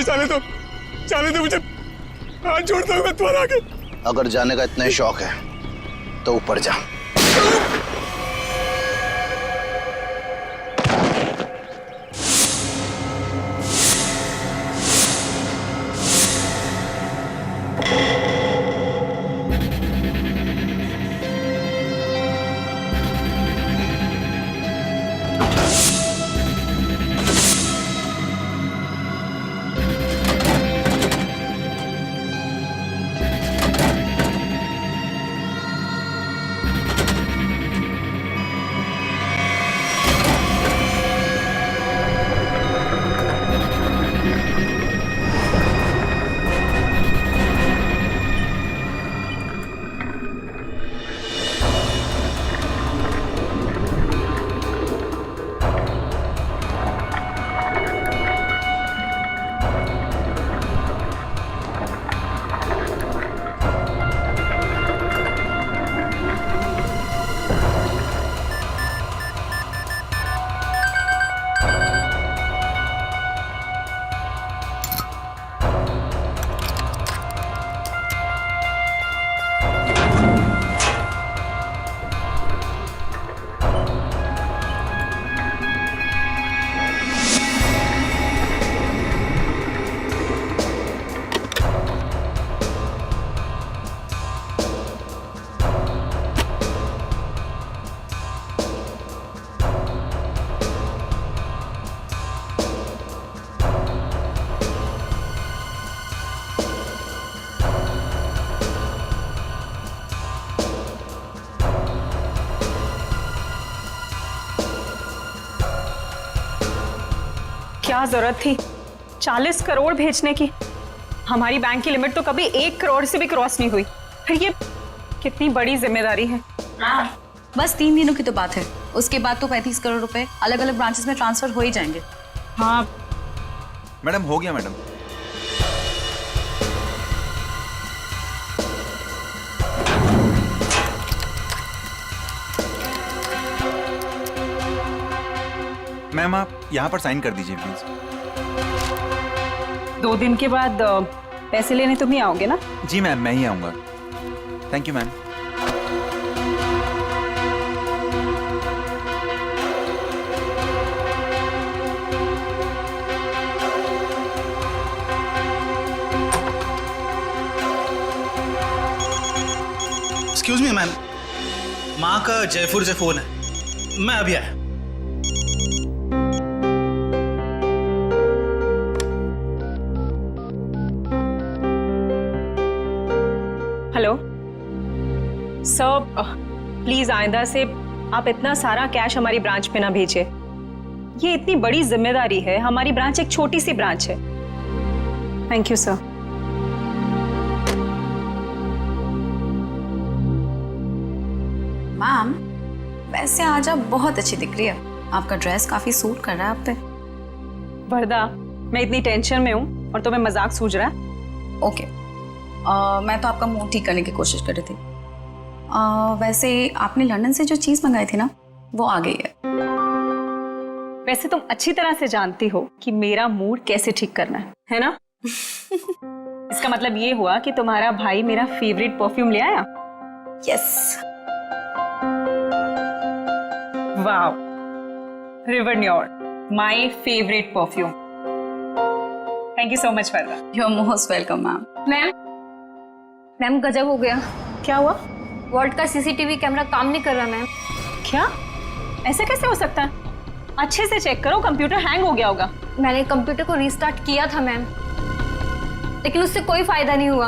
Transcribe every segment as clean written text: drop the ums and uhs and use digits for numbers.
मुझे जाने दो मुझे, हाथ जोड़ता हूँ मैं तुम्हारे आगे। अगर जाने का इतना ही शौक है तो ऊपर जा। क्या जरूरत थी 40 करोड़ भेजने की? हमारी बैंक की लिमिट तो कभी 1 करोड़ से भी क्रॉस नहीं हुई। फिर ये कितनी बड़ी जिम्मेदारी है। बस 3 दिनों की तो बात है, उसके बाद तो 35 करोड़ रुपए अलग अलग ब्रांचेस में ट्रांसफर हो ही जाएंगे। हाँ मैडम, हो गया मैडम। मैम आप यहाँ पर साइन कर दीजिए प्लीज। 2 दिन के बाद पैसे लेने तुम ही आओगे ना? जी मैम, मैं ही आऊँगा। Thank you ma'am. Excuse me ma'am, माँ का जयपुर से फोन है, मैं अभी आया। हेलो सर, प्लीज आइंदा से आप इतना सारा कैश हमारी ब्रांच पे ना भेजिए। ये इतनी बड़ी जिम्मेदारी है, हमारी ब्रांच एक छोटी सी ब्रांच है। Thank you sir. मैम, वैसे आज आप बहुत अच्छी दिख रही है, आपका ड्रेस काफी सूट कर रहा है आप पे। वरदा, मैं इतनी टेंशन में हूँ और तुम्हें मजाक सूझ रहा है? ओके, मैं तो आपका मूड ठीक करने की कोशिश कर रही थी। वैसे आपने लंदन से जो चीज मंगाई थी ना, वो आ गई है। वैसे तुम अच्छी तरह से जानती हो कि मेरा मूड कैसे ठीक करना है ना? इसका मतलब ये हुआ कि तुम्हारा भाई मेरा फेवरेट परफ्यूम ले आया? यस। वाओ, रिवर न्योर, my favourite perfume. Thank you so much Varda. You are most welcome ma'am. Ma'am गजब हो गया। क्या हुआ? वॉल्ट का सीसीटीवी कैमरा काम नहीं कर रहा मैम। क्या? ऐसे कैसे हो सकता है? अच्छे से चेक करो, कंप्यूटर हैंग हो गया होगा। मैंने कंप्यूटर को रीस्टार्ट किया था मैम, लेकिन उससे कोई फायदा नहीं हुआ।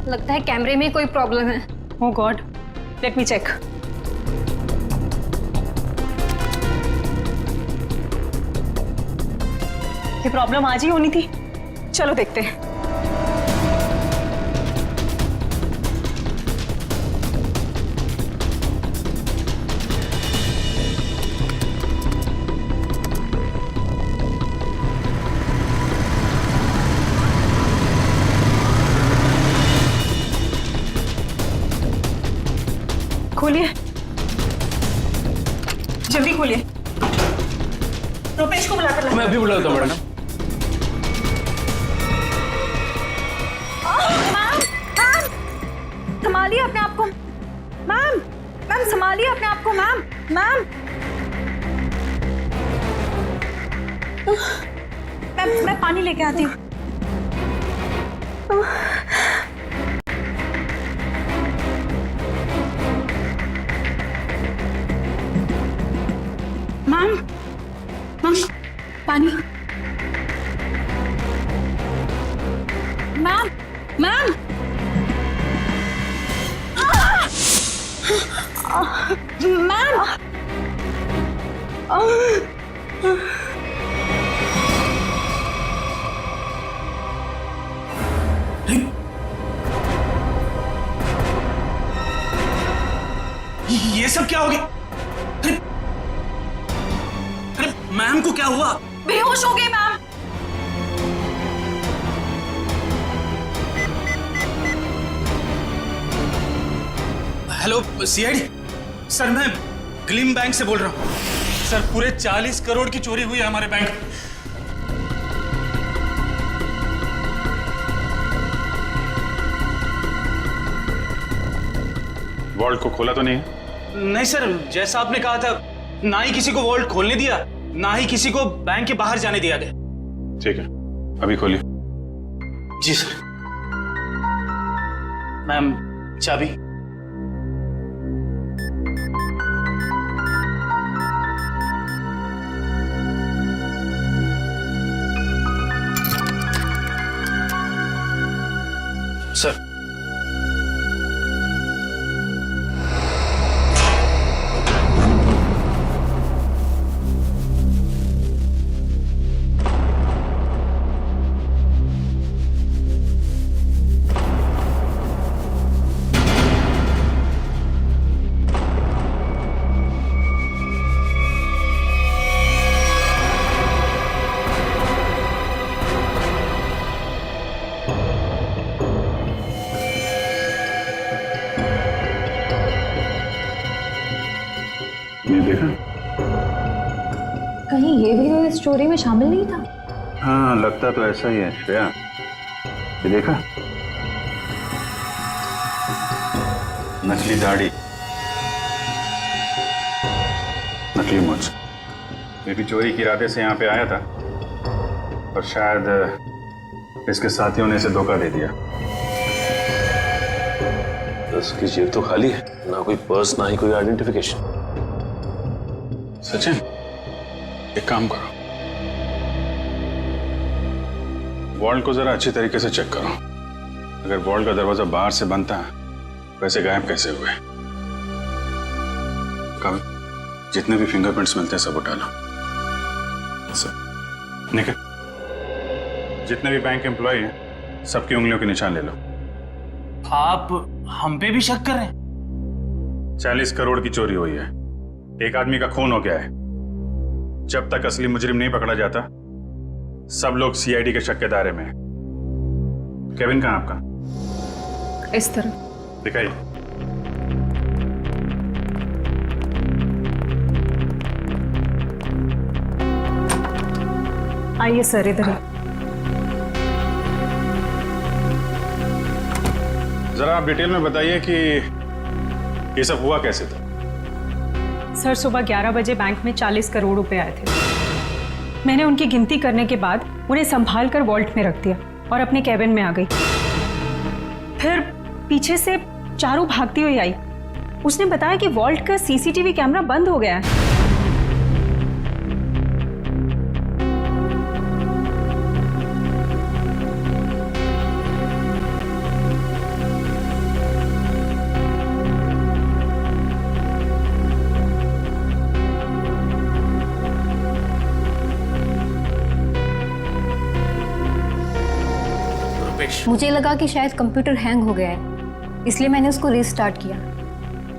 लगता है कैमरे में कोई प्रॉब्लम है। ओह गॉड, लेट मी चेक। ये प्रॉब्लम आज ही होनी थी। चलो देखते हैं। खोलिए, जल्दी खोलिए। रुपेश को बुलाकर लाओ। मैं अभी बुलाता हूँ मैडम। संभालिए अपने आप को मैम। मैम संभालिए अपने आप को मैम। मैम मैं पानी लेके आती हूँ। मैम मैम पानी। मैम मैम मैम ये सब क्या हो गया? अरे मैम को क्या हुआ? बेहोश हो गए मैम। हेलो सीआईडी सर, मैं ग्लिम बैंक से बोल रहा हूँ सर। पूरे 40 करोड़ की चोरी हुई है हमारे बैंक में। वॉल्ट को खोला तो नहीं है? नहीं सर, जैसा आपने कहा था, ना ही किसी को वॉल्ट खोलने दिया, ना ही किसी को बैंक के बाहर जाने दिया गया। ठीक है, अभी खोलिए। जी सर। मैम चाबी। सर ये देखा? कहीं ये भी तो इस चोरी में शामिल नहीं था। हाँ, लगता तो ऐसा ही है श्रेया। ये देखा? नकली दाढ़ी, नकली मूंछ। ये भी चोरी के इरादे से यहाँ पे आया था, और शायद इसके साथियों ने इसे धोखा दे दिया। उसकी जेब तो खाली है, ना कोई पर्स ना ही कोई आइडेंटिफिकेशन। सचिन, एक काम करो, वॉल्ट को जरा अच्छी तरीके से चेक करो। अगर वॉल्ट का दरवाजा बाहर से बंद था, वैसे गायब कैसे हुए? कभी जितने भी फिंगरप्रिंट्स मिलते हैं सब उठा लो। निखिल, जितने भी बैंक एम्प्लॉय हैं सबकी उंगलियों के निशान ले लो। आप हम पे भी शक कर रहे हैं? 40 करोड़ की चोरी हुई है, एक आदमी का खून हो गया है। जब तक असली मुजरिम नहीं पकड़ा जाता, सब लोग सीआईडी के शक के दायरे में हैं। केविन कहाँ आपका? इस तरह दिखाइए। आइए सर, इधर। जरा आप डिटेल में बताइए कि ये सब हुआ कैसे था? सर, सुबह 11 बजे बैंक में 40 करोड़ रुपए आए थे। मैंने उनकी गिनती करने के बाद उन्हें संभाल कर वॉल्ट में रख दिया और अपने कैबिन में आ गई। फिर पीछे से चारू भागती हुई आई। उसने बताया कि वॉल्ट का सीसीटीवी कैमरा बंद हो गया है। मुझे लगा कि शायद कंप्यूटर हैंग हो गया है, इसलिए मैंने उसको रीस्टार्ट किया,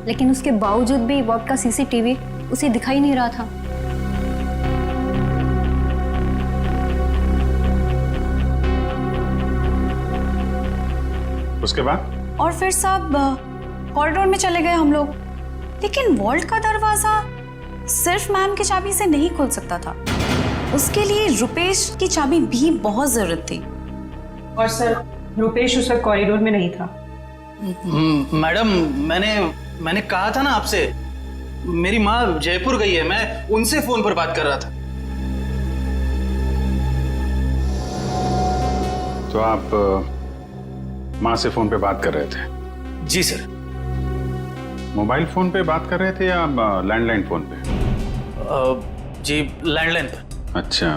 लेकिन उसके बावजूद भी वॉल्ट का सीसीटीवी उसे दिखाई नहीं रहा था। उसके बाद? और फिर सब कॉरिडोर में चले गए हम लोग, लेकिन वॉल्ट का दरवाजा सिर्फ मैम की चाबी से नहीं खुल सकता था। उसके लिए रुपेश की चाबी भी बहुत जरूरत थी। और सर, रुपेश उस वक्त कॉरिडोर में नहीं था। मैडम, मैंने कहा था ना आपसे, मेरी माँ जयपुर गई है, मैं उनसे फोन पर बात कर रहा था। तो आप माँ से फोन पे बात कर रहे थे? जी सर। मोबाइल फोन पे बात कर रहे थे या लैंडलाइन फोन पे? जी लैंडलाइन पर। अच्छा,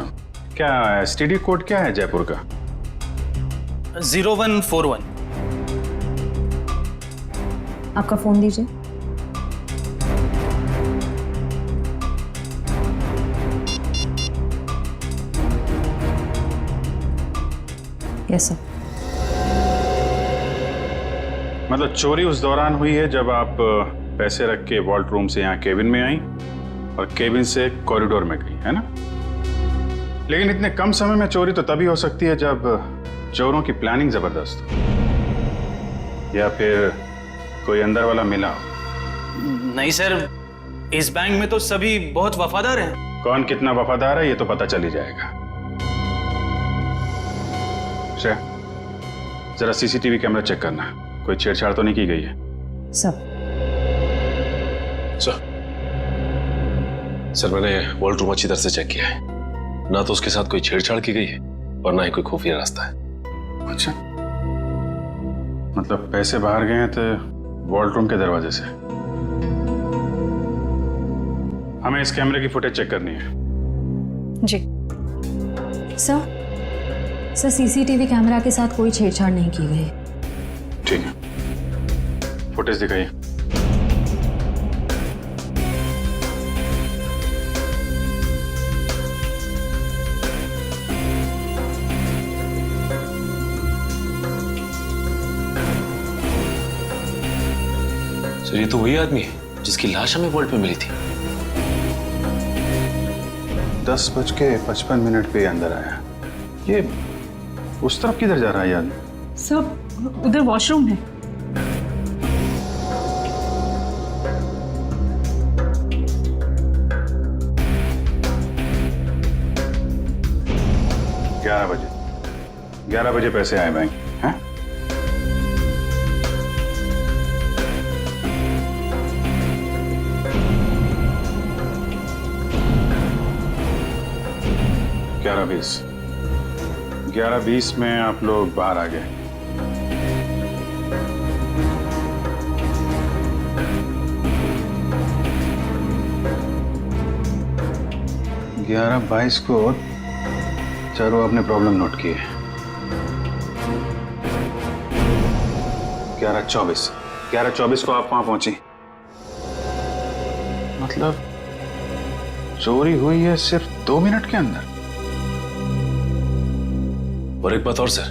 क्या एसटीडी कोड क्या है जयपुर का? 0141। आपका फ़ोन दीजिए। Yes sir. मतलब चोरी उस दौरान हुई है जब आप पैसे रख के वॉल्ट रूम से यहाँ केबिन में आई और केबिन से कॉरिडोर में गई, है ना? लेकिन इतने कम समय में चोरी तो तभी हो सकती है जब चोरों की प्लानिंग जबरदस्त हो या फिर कोई अंदर वाला मिला हो। नहीं सर, इस बैंक में तो सभी बहुत वफादार हैं। कौन कितना वफादार है ये तो पता चल ही जाएगा। श्रेया, जरा सीसीटीवी कैमरा चेक करना, कोई छेड़छाड़ तो नहीं की गई है? सब सर मैंने वॉल्ट रूम अच्छी तरह से चेक किया है, ना तो उसके साथ कोई छेड़छाड़ की गई है और ना ही कोई खुफिया रास्ता है। अच्छा, मतलब पैसे बाहर गए हैं तो वॉल्ट रूम के दरवाजे से। हमें इस कैमरे की फुटेज चेक करनी है। जी सर सीसीटीवी कैमरा के साथ कोई छेड़छाड़ नहीं की गई। ठीक है, फुटेज दिखाइए। सर ये तो वही आदमी है जिसकी लाश हमें वॉल्ट पे मिली थी। 10:55 पे अंदर आया। ये उस तरफ किधर जा रहा है यार? सब उधर वॉशरूम है। ग्यारह बजे पैसे आए बैंक, हैं? ग्यारह बीस में आप लोग बाहर आ गए। ग्यारह 22 को चारों अपने प्रॉब्लम नोट किए। 11:24 को आप वहां पहुंची। मतलब चोरी हुई है सिर्फ 2 मिनट के अंदर। और एक बात और सर,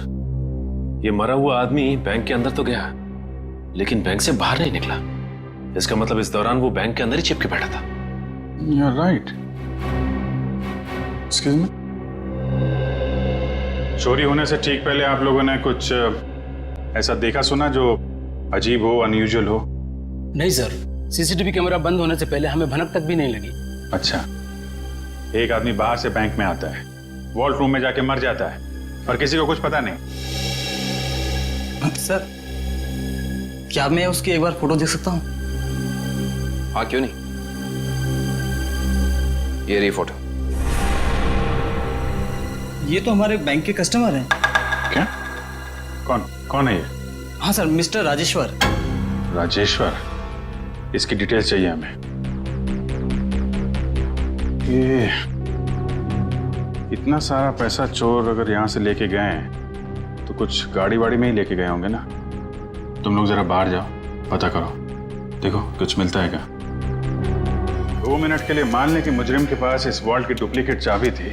ये मरा हुआ आदमी बैंक के अंदर तो गया लेकिन बैंक से बाहर नहीं निकला। इसका मतलब इस दौरान वो बैंक के अंदर ही चिपके बैठा था। You're right. Excuse me? चोरी होने से ठीक पहले आप लोगों ने कुछ ऐसा देखा सुना जो अजीब हो, अनयूजुअल हो? नहीं सर, सीसीटीवी कैमरा बंद होने से पहले हमें भनक तक भी नहीं लगी। अच्छा, एक आदमी बाहर से बैंक में आता है, वॉल्ट रूम में जाके मर जाता है और किसी को कुछ पता नहीं। सर क्या मैं उसकी एक बार फोटो देख सकता हूँ? हाँ क्यों नहीं, ये रही फोटो। ये तो हमारे बैंक के कस्टमर हैं। क्या? कौन है ये? हाँ सर, मिस्टर राजेश्वर। राजेश्वर, इसकी डिटेल्स चाहिए हमें। ये इतना सारा पैसा चोर अगर यहाँ से लेके गए हैं तो कुछ गाड़ी वाड़ी में ही लेके गए होंगे ना। तुम लोग जरा बाहर जाओ, पता करो, देखो कुछ मिलता है क्या। 2 मिनट के लिए मान लें कि मुजरिम के पास इस वॉल्ट की डुप्लीकेट चाबी थी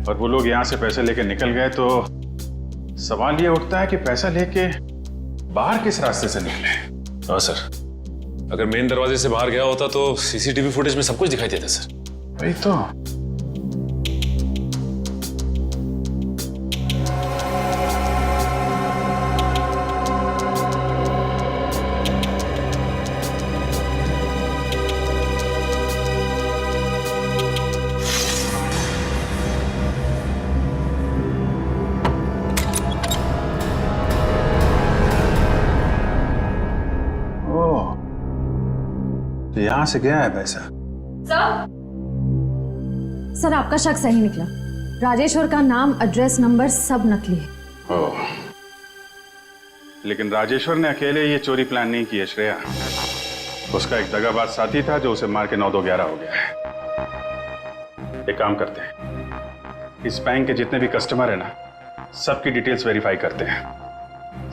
और वो लोग यहाँ से पैसे लेके निकल गए, तो सवाल ये उठता है कि पैसा लेके बाहर किस रास्ते से निकले। हाँ सर, अगर मेन दरवाजे से बाहर गया होता तो सीसीटीवी फुटेज में सब कुछ दिखाई देता सर। वही तो। तो यहाँ से गया है पैसा? सर आपका शक सही निकला। राजेश्वर का नाम, एड्रेस, नंबर सब नकली है। ओह, लेकिन राजेश्वर ने अकेले ये चोरी प्लान नहीं की है श्रेया। उसका एक दगाबाज साथी था जो उसे मार के 9-2-11 हो गया है। एक काम करते हैं, इस बैंक के जितने भी कस्टमर है ना, सबकी डिटेल्स वेरीफाई करते हैं।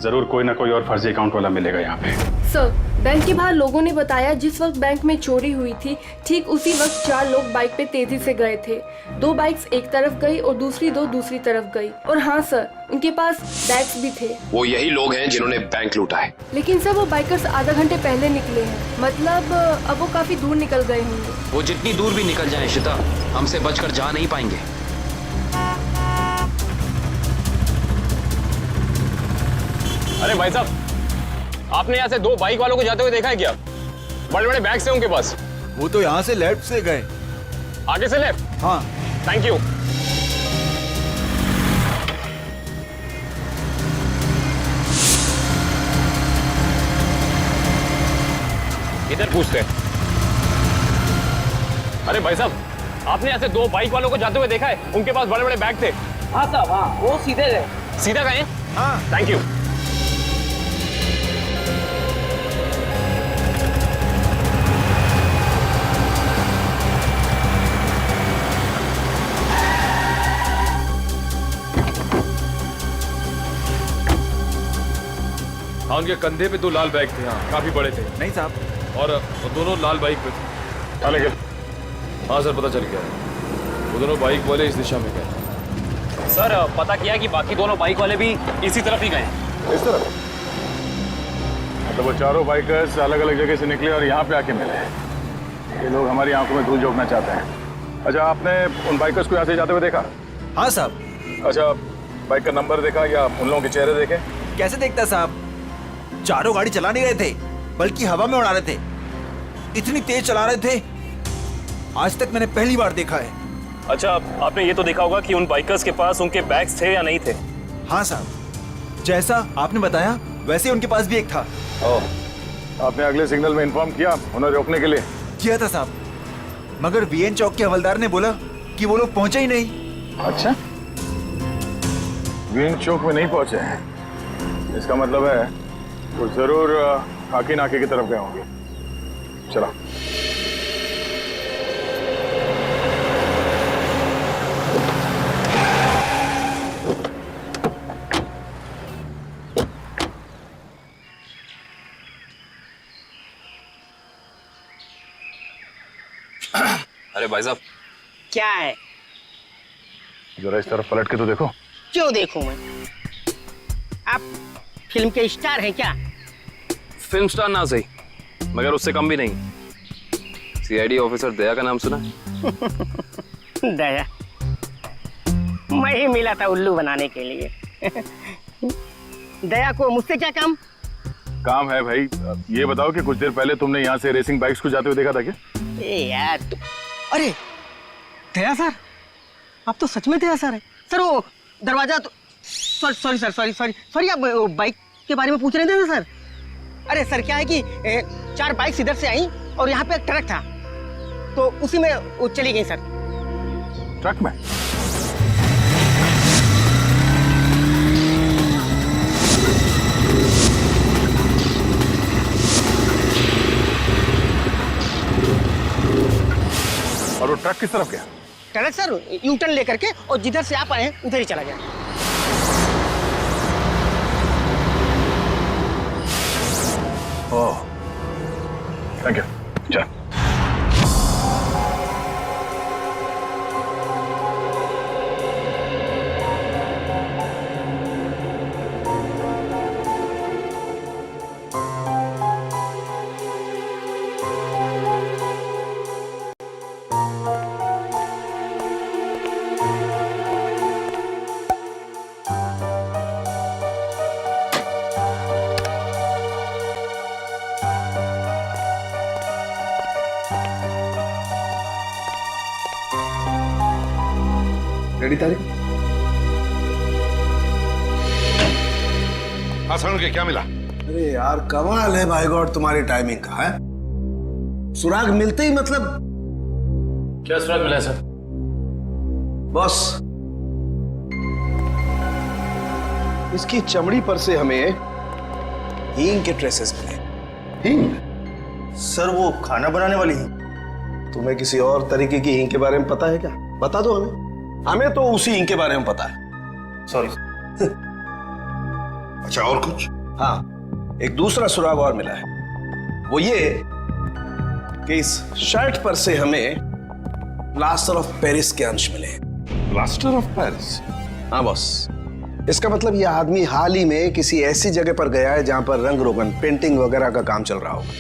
जरूर कोई ना कोई और फर्जी अकाउंट वाला मिलेगा यहाँ पे। सर, बैंक के बाहर लोगों ने बताया जिस वक्त बैंक में चोरी हुई थी ठीक उसी वक्त 4 लोग बाइक पे तेजी से गए थे। 2 बाइक्स एक तरफ गई और दूसरी 2 दूसरी तरफ गई। और हाँ सर, उनके पास बैग्स भी थे। वो यही लोग हैं जिन्होंने बैंक लूटा है। लेकिन सर वो बाइकर्स आधा घंटे पहले निकले हैं, मतलब अब वो काफी दूर निकल गए होंगे। वो जितनी दूर भी निकल जाए शिता, हमसे बचकर जा नहीं पाएंगे। अरे भाई साहब, आपने यहाँ से 2 बाइक वालों को जाते हुए देखा है क्या? बड़े बड़े बैग्स हैं उनके पास। वो तो यहाँ से लेफ्ट से गए। आगे से लेफ्ट? हाँ। Thank you. इधर पूछते हैं। अरे भाई साहब, आपने यहाँ से 2 बाइक वालों को जाते हुए देखा है? उनके पास बड़े बड़े बैग थे। हाँ साहब, हाँ वो सीधे गए। सीधा गए? हाँ। Thank you. हाँ, उनके कंधे पे 2 लाल बैग थे। हाँ, काफी बड़े थे। नहीं साहब। और वो दोनों लाल बाइक पे थे। हाँ सर, पता चल गया। वो दोनों बाइक वाले इस दिशा में गए। सर, पता किया कि बाकी दोनों बाइक वाले भी इसी तरफ ही गए। इस तरफ? मतलब वो चारों बाइकर्स अलग अलग जगह से निकले और यहाँ पे आके मिले। ये लोग हमारी आंखों में धूल झोंकना चाहते हैं। अच्छा, आपने उन बाइकर्स को यहाँ से जाते हुए देखा? हाँ साहब। अच्छा, बाइक का नंबर देखा या उन लोगों के चेहरे देखे? कैसे देखता साहब, चारों गाड़ी चला नहीं रहे थे, बल्कि हवा में उड़ा रहे थे। इतनी तेज चला रहे थे, आज तक मैंने पहली बार देखा है। अच्छा, आपने ये तो देखा होगा कि उन बाइकर्स के पास उनके बैग्स थे या नहीं थे? हाँ साहब, जैसा आपने बताया वैसे उनके पास भी एक था। ओह, आपने अगले सिग्नल में इन्फॉर्म किया उन्हें रोकने के लिए? किया था साहब, मगर वीएन चौक के हवलदार ने बोला कि वो लोग पहुंचे ही नहीं। अच्छा, वीएन चौक में नहीं पहुंचे हैं, इसका मतलब है वो जरूर खाकी नाके की तरफ गए होंगे। चला। अरे भाई साहब, क्या है? जरा इस तरफ पलट के तो देखो। क्यों देखूं मैं? आप फिल्म के स्टार हैं क्या? फिल्म स्टार ना सही, मगर उससे कम भी नहीं। सीआईडी ऑफिसर दया का नाम सुना? दया? मैं ही मिला था उल्लू बनाने के लिए। दया को मुझसे क्या काम? काम है भाई। ये बताओ कि कुछ देर पहले तुमने यहाँ से रेसिंग बाइक्स को जाते हुए देखा था क्या? ए यार अरे दया सर, आप तो सच में दया सर है। सर वो दरवाजा तो सॉरी आप बाइक के बारे में पूछ रहे थे ना सर? अरे सर, क्या है कि 4 बाइक्स इधर से आई और यहाँ पे एक ट्रक था, तो उसी में वो चली गई सर। ट्रक में? और वो ट्रक किस तरफ गया? ट्रक सर यू टर्न लेकर के और जिधर से आप आए हैं उधर ही चला गया। ओह, थैंक यू। चल। रेडी तारीख? हाँ सर, के क्या मिला? अरे यार, कमाल है भाई गॉड तुम्हारी टाइमिंग का है। सुराग मिलते ही मतलब क्या सुराग मिला है सर? बॉस, इसकी चमड़ी पर से हमें हींग के ट्रेसेस मिले। हींग? सर वो खाना बनाने वाली हींग। तुम्हें किसी और तरीके की हींग के बारे में पता है क्या? बता दो हमें। हमें तो उसी हींग के बारे में पता है। सॉरी। अच्छा और कुछ? हाँ, एक दूसरा सुराग और मिला है। वो ये कि इस शर्ट पर से हमें प्लास्टर ऑफ पेरिस के अंश मिले। Plaster of Paris? हाँ बॉस, इसका मतलब यह आदमी हाल ही में किसी ऐसी जगह पर गया है जहां पर रंग रोगन, पेंटिंग वगैरह का काम चल रहा होगा।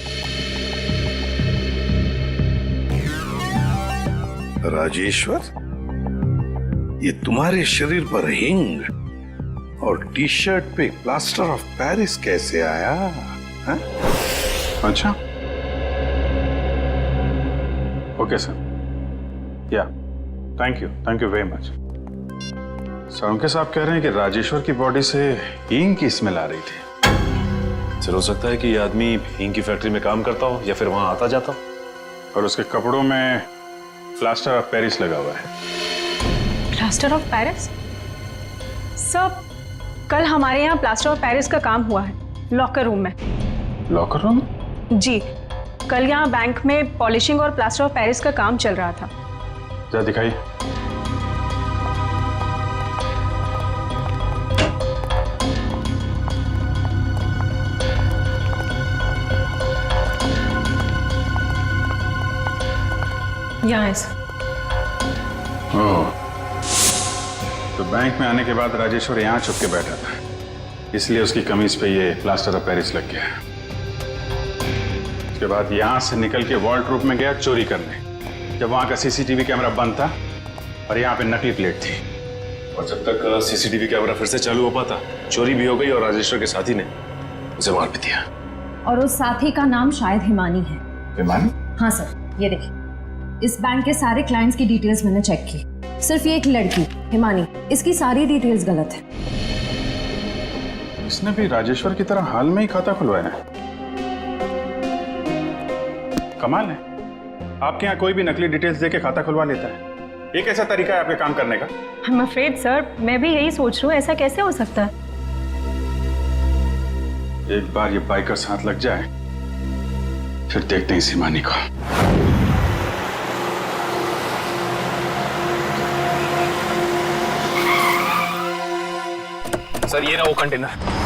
राजेश्वर, ये तुम्हारे शरीर पर हिंग और टी शर्ट पे प्लास्टर ऑफ पेरिस कैसे आया? है? अच्छा, ओके सर, या thank you very much. Sir उनके साहब कह रहे हैं कि राजेश्वर की बॉडी से हींग की स्मेल आ रही थी। सर हो सकता है कि ये आदमी हींग की फैक्ट्री में काम करता हो या फिर वहां आता जाता हो। और उसके कपड़ों में प्लास्टर ऑफ पेरिस लगा हुआ है। Plaster of Paris? सब कल हमारे यहाँ प्लास्टर ऑफ पेरिस का काम हुआ है लॉकर रूम में। Locker room? जी, कल यहाँ बैंक में पॉलिशिंग और प्लास्टर ऑफ पेरिस का काम चल रहा था। जरा दिखाइए। यहाँ है सर। ओह, तो बैंक में आने के बाद राजेश्वर यहाँ छुप के बैठा था, इसलिए उसकी कमीज पे ये प्लास्टर ऑफ पेरिस लग गया। उसके बाद यहाँ से निकल के वॉल्ट्रूप में गया चोरी करने, जब वहाँ का सीसीटीवी कैमरा बंद था और यहाँ पे नकली प्लेट थी। और जब तक सीसीटीवी कैमरा फिर से चालू हो पाता, चोरी भी हो गई और राजेश्वर के साथी ने उसे मार भी दिया। और उस साथी का नाम शायद हिमानी है। हिमानी? हाँ सर, ये देखिए, इस बैंक के सारे क्लाइंट्स की डिटेल्स मैंने चेक की। सिर्फ ये एक लड़की हिमानी, इसकी सारी डिटेल्स गलत है। इसने भी राजेश्वर की तरह हाल में ही खाता खुलवाया है। कमाल है, आपके यहाँ कोई भी नकली डिटेल्स देके खाता खुलवा लेता है। ये कैसा तरीका है आपके काम करने का? I'm afraid सर, मैं भी यही सोच रही हूँ, ऐसा कैसे हो सकता है? एक बार ये बाइकर्स हाथ लग जाए, फिर देखते हैं इस हिमानी को। सर ये ना वो कंटेनर।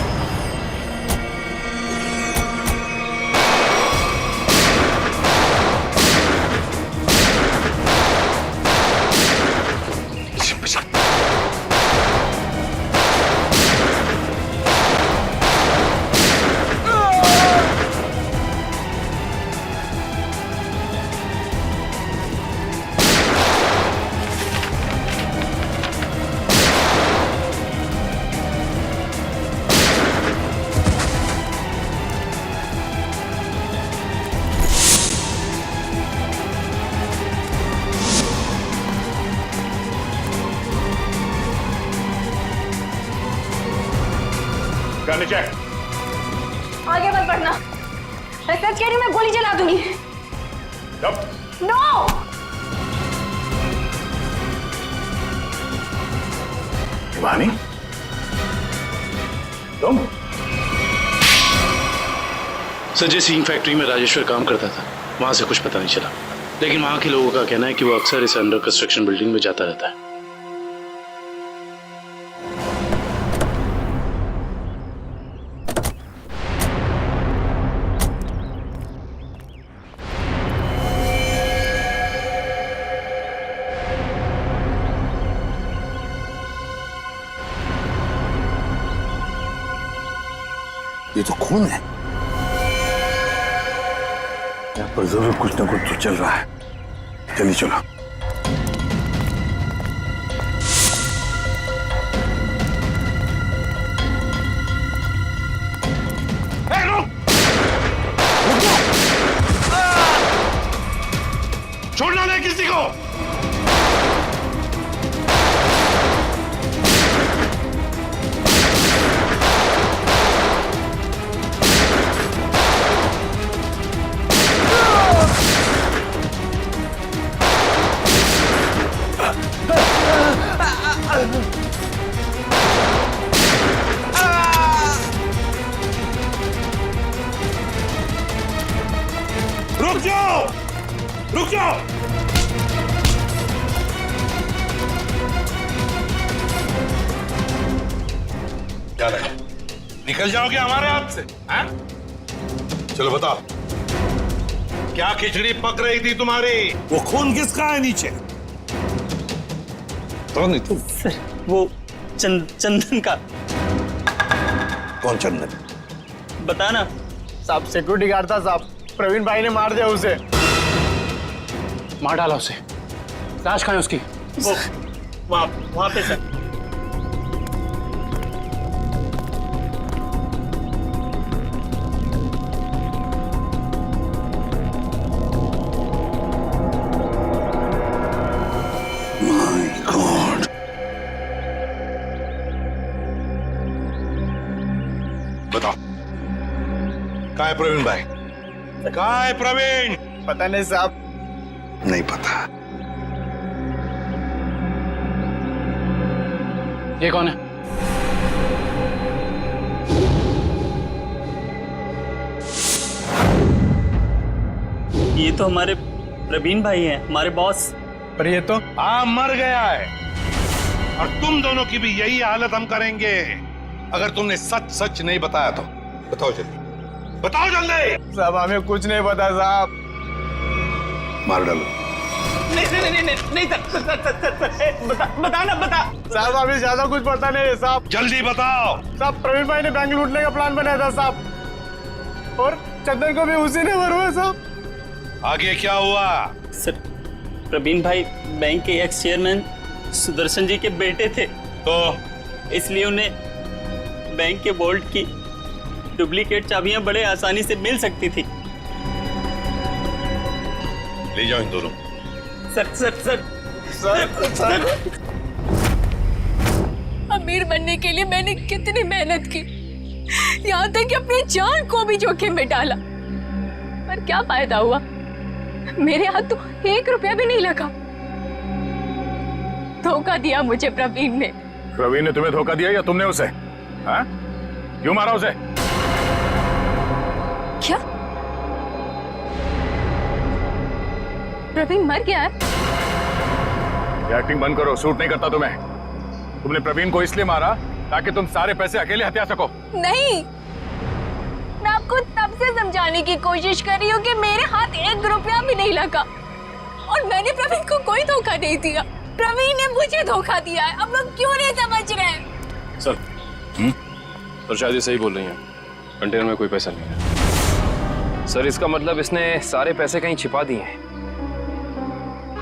नीचे आगे मत बढ़ना, मैं सच कह रही हूँ, मैं गोली चला दूंगी। नो! हिमानी, तुम? सर, जिस हींग फैक्ट्री में राजेश्वर काम करता था वहां से कुछ पता नहीं चला, लेकिन वहां के लोगों का कहना है कि वो अक्सर इस अंडर कंस्ट्रक्शन बिल्डिंग में जाता रहता है। ये तो खून है। यहाँ पर जरूर कुछ ना कुछ तो चल रहा है। चलिए चलो। छोड़ना नहीं किसी को। रुक जाओ, रुक जाओ। क्या रहा है? निकल जाओगे हमारे हाथ से? हैं? चलो बताओ, क्या खिचड़ी पक रही थी तुम्हारी? वो खून किसका है नीचे? तो नहीं तुम? सर वो चंदन का। कौन चंदन? बता ना साहब, सिक्योरिटी गार्ड था साहब, प्रवीण भाई ने मार दिया उसे। मार डाला उसे। लाश कहाँ है उसकी? वो वहां पे सर। बताओ, कहाँ है प्रवीण भाई? कहाँ है प्रवीण? पता नहीं साहब। नहीं पता। ये कौन है? ये तो हमारे प्रवीण भाई हैं, हमारे बॉस। पर ये तो मर गया है। और तुम दोनों की भी यही हालत हम करेंगे अगर तुमने सच सच नहीं बताया तो। बताओ जल्दी, बताओ जल्दी। साहब हमें कुछ नहीं पता साहब। मार डालो। नहीं बता। साहब हमें ज्यादा कुछ पता नहीं है साहब। जल्दी बताओ। साहब प्रवीण भाई ने बैंक लूटने का प्लान बनाया था साहब, और चंदन को भी उसी ने मरवाया साहब। आगे क्या हुआ? सर प्रवीण भाई बैंक के एक्स चेयरमैन सुदर्शन जी के बेटे थे, तो इसलिए उन्हें बैंक के वॉल्ट की डुप्लीकेट चाबियां बड़े आसानी से मिल सकती थी। ले जाओ इन दोनों। सर अमीर बनने के लिए मैंने कितनी मेहनत की, यहाँ तक कि अपनी जान को भी जोखिम में डाला, पर क्या फायदा हुआ? मेरे हाथ तो 1 रुपया भी नहीं लगा। धोखा दिया मुझे प्रवीण ने। प्रवीण ने तुम्हें धोखा दिया या तुमने उसे? हाँ? क्यों मारा उसे? क्या प्रवीण मर गया है? ये एक्टिंग बंद करो, सूट नहीं करता तुम्हें। तुमने प्रवीण को इसलिए मारा ताकि तुम सारे पैसे अकेले हथिया सको। नहीं, मैं आपको तब से समझाने की कोशिश कर रही हूँ कि मेरे हाथ 1 रुपया भी नहीं लगा और मैंने प्रवीण को कोई धोखा नहीं दिया। प्रवीण ने मुझे धोखा दिया है। अब लोग क्यों नहीं समझ रहे हैं? सर तो शायद ये सही बोल रही हैं, कंटेनर में कोई पैसा नहीं है। सर इसका मतलब इसने सारे पैसे कहीं छिपा दिए हैं।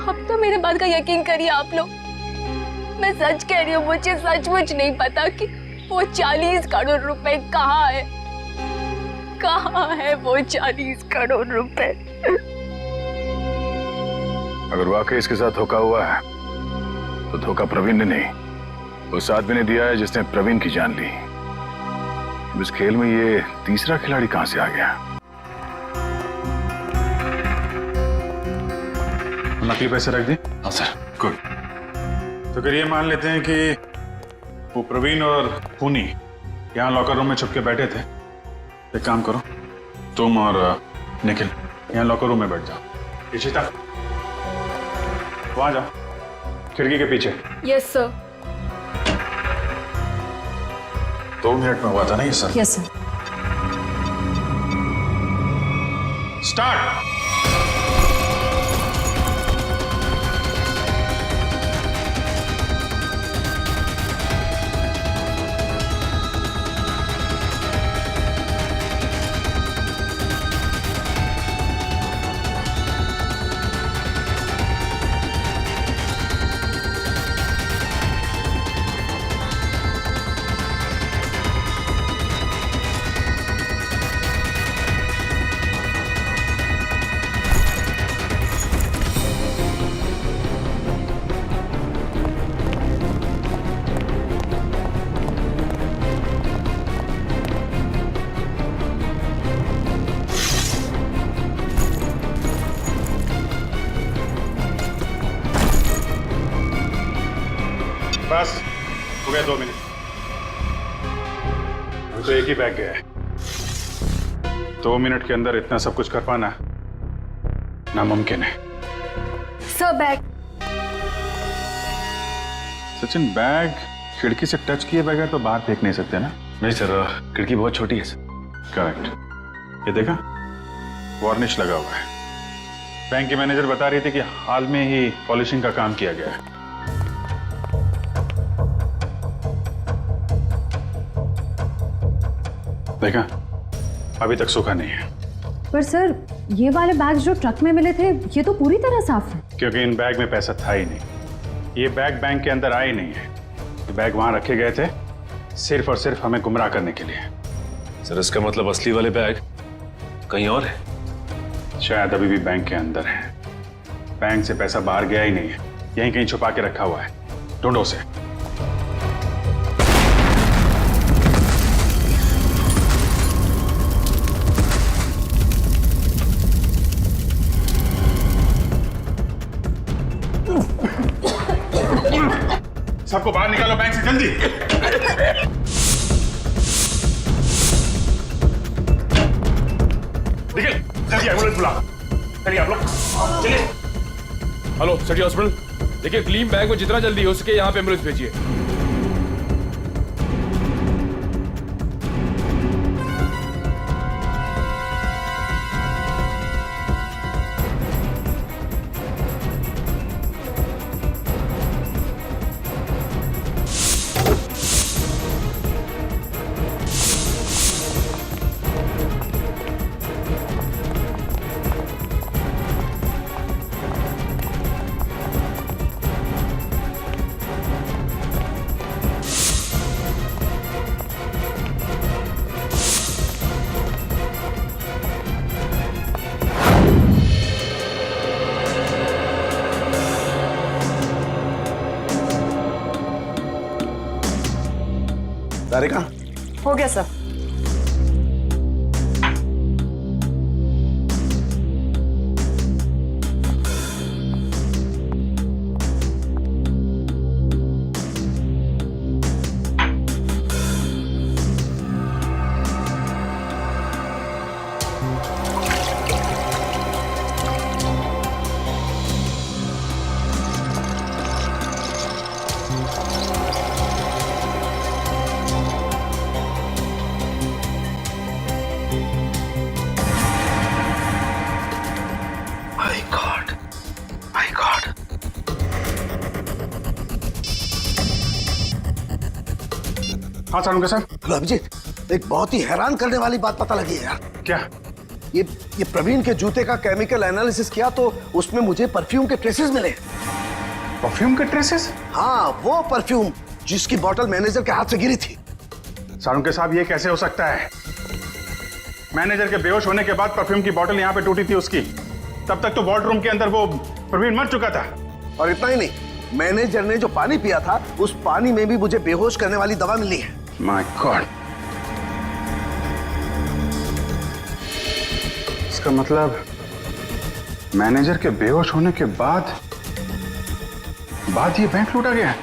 अब तो मेरे बात का यकीन करिए आप लोग, मैं सच कह रही हूँ, मुझे सचमुच नहीं पता कि वो 40 करोड़ रुपए कहाँ है। कहाँ है वो 40 करोड़ रुपए? अगर वाकई इसके साथ धोखा हुआ है तो धोखा प्रवीण ने नहीं, उस आदमी ने दिया है जिसने प्रवीण की जान ली। इस खेल में ये तीसरा खिलाड़ी कहां से आ गया? नकली पैसे रख दी? हाँ सर। गुड। तो फिर ये मान लेते हैं कि वो प्रवीण और खूनी यहाँ लॉकर रूम में छुप के बैठे थे। एक काम करो, तुम और निखिल यहाँ लॉकर रूम में बैठ जाओ। इशिता वहां जाओ, खिड़की के पीछे। Yes sir. 2 मिनट में हुआ था ना ये सर? Yes sir. स्टार्ट। बस हो गया 2 मिनट। अभी तो एक ही बैग गया है। 2 मिनट के अंदर इतना सब कुछ कर पाना नामुमकिन है। Sir bag. सचिन, बैग खिड़की से टच किए बगैर तो बाहर फेंक नहीं सकते ना? नहीं सर, खिड़की बहुत छोटी है सर। करेक्ट। ये देखा, वार्निश लगा हुआ है। बैंक की मैनेजर बता रही थी कि हाल में ही पॉलिशिंग का काम किया गया है। देखा, अभी तक सूखा नहीं है। पर सर, ये वाले बैग्स जो ट्रक में मिले थे, ये तो पूरी तरह साफ है। क्योंकि इन बैग में पैसा था ही नहीं। ये बैग बैंक के अंदर आए नहीं है। ये बैग वहां रखे गए थे सिर्फ और सिर्फ हमें गुमराह करने के लिए। सर, इसका मतलब असली वाले बैग कहीं और है? शायद अभी भी बैंक के अंदर है। बैंक से पैसा बाहर गया ही नहीं है, यहीं कहीं छुपा के रखा हुआ है। ढूंढो उसे। सबको बाहर निकालो बैंक से, जल्दी। निकल, जल्दी एम्बुलेंस बुला। चलिए आप लोग, चलिए। हेलो सिटी हॉस्पिटल, देखिए ग्लीम बैंक में जितना जल्दी हो सके यहाँ पे एम्बुलेंस भेजिए। तारिका, हो गया सर। हाँ सारुंगा सर। हेलो अभिजीत, एक बहुत ही हैरान करने वाली बात पता लगी है यार। क्या? ये प्रवीण के जूते का केमिकल एनालिसिस किया तो उसमें मुझे परफ्यूम के ट्रेसेस मिले। परफ्यूम के ट्रेसेस? हाँ, वो परफ्यूम जिसकी बोतल मैनेजर के हाथ से गिरी थी। सारुंगा साहब, ये कैसे हो सकता है? मैनेजर के बेहोश होने के बाद परफ्यूम की बोतल यहाँ पे टूटी थी उसकी। तब तक तो वार्डरूम के अंदर वो प्रवीण मर चुका था। और इतना ही नहीं, मैनेजर ने जो पानी पिया था उस पानी में भी मुझे बेहोश करने वाली दवा मिली है। माय गॉड, इसका मतलब मैनेजर के बेहोश होने के बाद ये बैंक लूटा गया।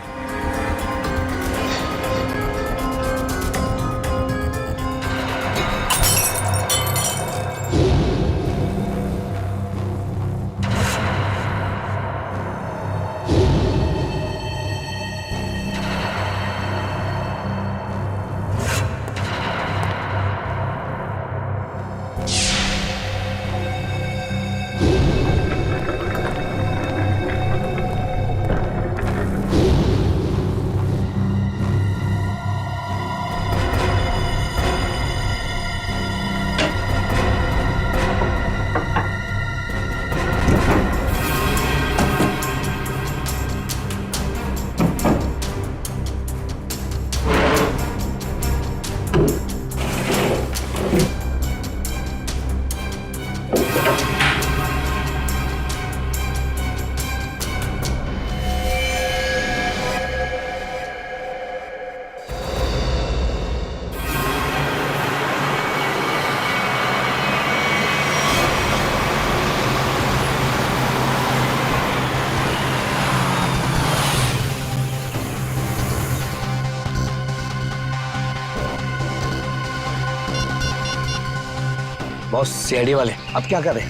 बॉस, सीआईडी वाले अब क्या करें?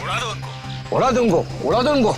उड़ा दो उनको। उड़ा दो उनको, उड़ा दो उनको।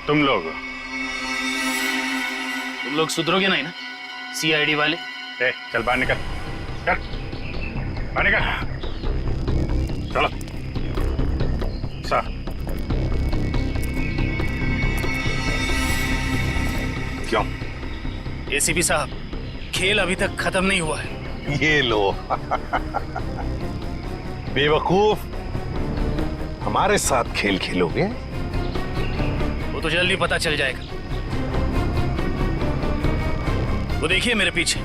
तुम लोग सुधरोगे नहीं ना सीआईडी वाले? चल बाहर निकल, चल बाहर निकल, चलो सर। क्यों? एसीपी साहब, खेल अभी तक खत्म नहीं हुआ है। ये लो बेवकूफ, हमारे साथ खेल खेलोगे? वो तो जल्दी पता चल जाएगा। वो देखिए मेरे पीछे।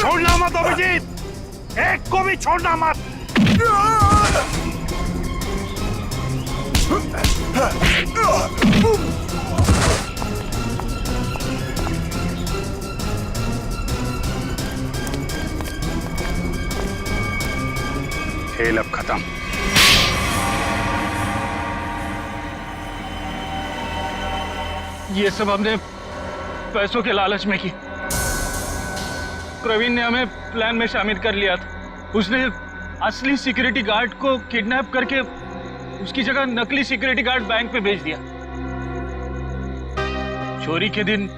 छोड़ना मत अभिजीत, एक को भी छोड़ना मत। खेल अब खत्म। ये सब हमने पैसों के लालच में की। प्रवीण ने हमें प्लान में शामिल कर लिया था। उसने असली सिक्योरिटी गार्ड को किडनैप करके उसकी जगह नकली सिक्योरिटी गार्ड बैंक में भेज दिया। चोरी के दिन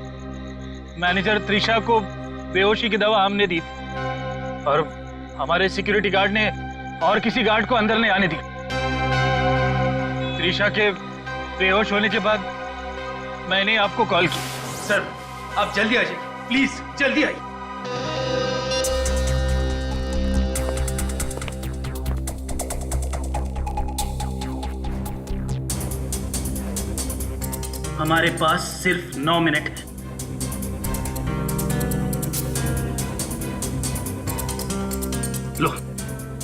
मैनेजर त्रिशा को बेहोशी की दवा हमने दी थी और हमारे सिक्योरिटी गार्ड ने और किसी गार्ड को अंदर नहीं आने दी। त्रिशा के बेहोश होने के बाद मैंने आपको कॉल की। सर आप जल्दी आ जाइए, प्लीज जल्दी आइए। हमारे पास सिर्फ 9 मिनट है। लो,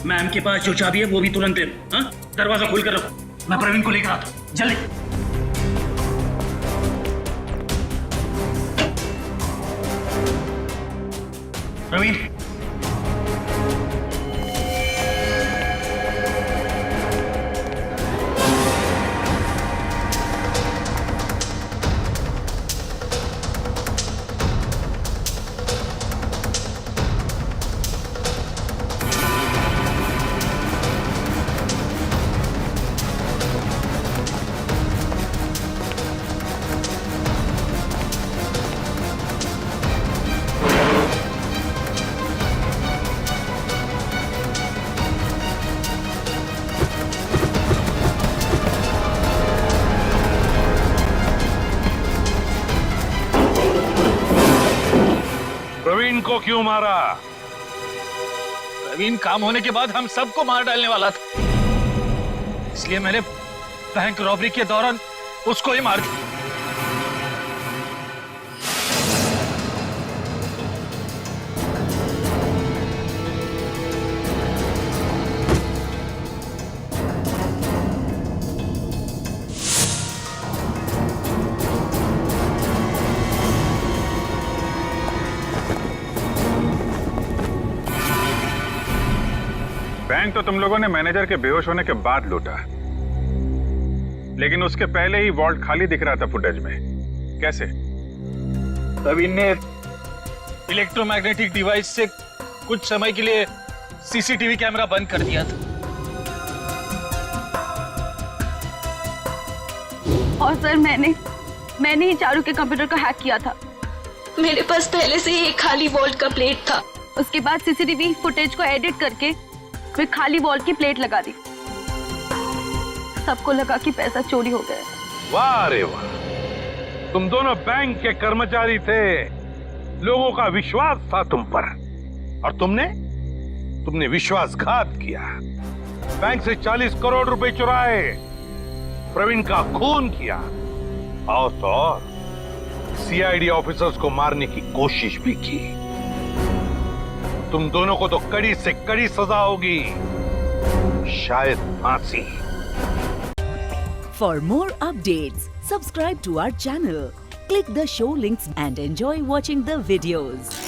मैम के पास जो चाबी है वो भी तुरंत दे दो। हाँ? दरवाजा खोल कर रखो, मैं प्रवीण को लेकर आता हूं। जल्दी। प्रवीण, प्रवीण को क्यों मारा? प्रवीण काम होने के बाद हम सबको मार डालने वाला था, इसलिए मैंने बैंक रॉबरी के दौरान उसको ही मार दिया। बैंक तो तुम लोगों ने मैनेजर के बेहोश होने के बाद लूटा, लेकिन उसके पहले ही वॉल्ट खाली दिख रहा था फुटेज में। कैसे? प्रवीण ने इलेक्ट्रोमैग्नेटिक डिवाइस से कुछ समय के लिए सीसीटीवी कैमरा बंद कर दिया था। और सर मैंने ही चारू के कंप्यूटर को हैक किया था। मेरे पास पहले से ही एक खाली वॉल्ट का प्लेट था। उसके बाद सीसीटीवी फुटेज को एडिट करके फिर खाली वॉल्ट की प्लेट लगा दी। सबको लगा कि पैसा चोरी हो गया। वाह रे वाह, तुम दोनों बैंक के कर्मचारी थे, लोगों का विश्वास था तुम पर, और तुमने विश्वासघात किया। बैंक से 40 करोड़ रुपए चुराए, प्रवीण का खून किया, और तो और सीआईडी ऑफिसर्स को मारने की कोशिश भी की। तुम दोनों को तो कड़ी से कड़ी सजा होगी, शायद फांसी। For more updates, subscribe to our channel, click the show links and enjoy watching the videos.